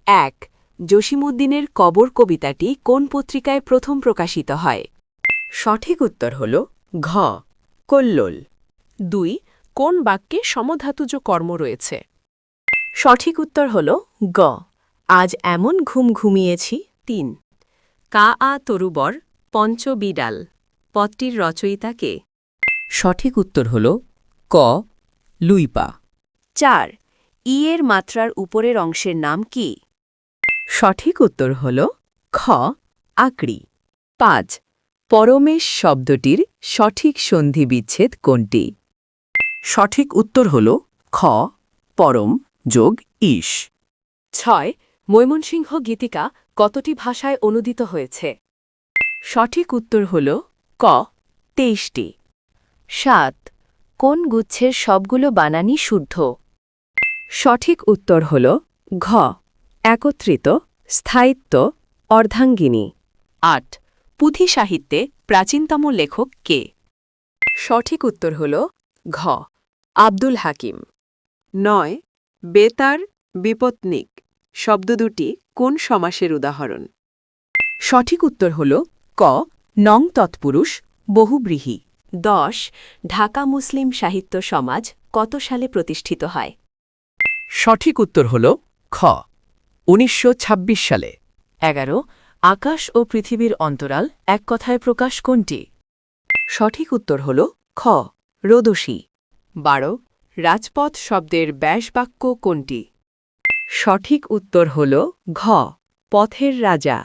১ জসীমউদ্দীনের কবর কবিতাটি কোন পত্রিকায় প্রথম প্রকাশিত হয়? সঠিক উত্তর হল ঘ কল্লোল। ২ কোন বাক্যে সমধাতুজ কর্ম রয়েছে? সঠিক উত্তর হল গ আজ এমন ঘুম ঘুমিয়েছি। ৩ কা আ তরুবর পঞ্চ বিডাল পদটির রচয়িতা কে? সঠিক উত্তর হল ক লুইপা। ৪ ই এর মাত্রার উপরের অংশের নাম কি? সঠিক উত্তর হল খ আকড়ি। ৫ পরমেশ শব্দটির সঠিক সন্ধি বিচ্ছেদ কোনটি? সঠিক উত্তর হল খ পরম যোগ ঈশ। ৬ ময়মনসিংহ গীতিকা কতটি ভাষায় অনুদিত হয়েছে? সঠিক উত্তর হল ক ২৩টি। ৭ কোন গুচ্ছের সবগুলো বানানই শুদ্ধ? সঠিক উত্তর হল ঘ একত্রিত, স্থায়িত্ব, অর্ধাঙ্গিনী। ৮ পুঁথি সাহিত্যে প্রাচীনতম লেখক কে? সঠিক উত্তর হল ঘ আব্দুল হাকিম। ৯ বেতার বিপত্নিক শব্দ দুটি কোন সমাসের উদাহরণ? সঠিক উত্তর হল ক নং তৎপুরুষ বহুব্রীহি। ১০ ঢাকা মুসলিম সাহিত্য সমাজ কত সালে প্রতিষ্ঠিত হয়? সঠিক উত্তর হল খ ১৯২৬ সালে। ১১ আকাশ ও পৃথিবীর অন্তরাল এক কথায় প্রকাশ কোনটি? সঠিক উত্তর হল খ রোদসী। ১২ রাজপথ শব্দের ব্যাসবাক্য কোনটি? সঠিক উত্তর হল ঘ পথের রাজা।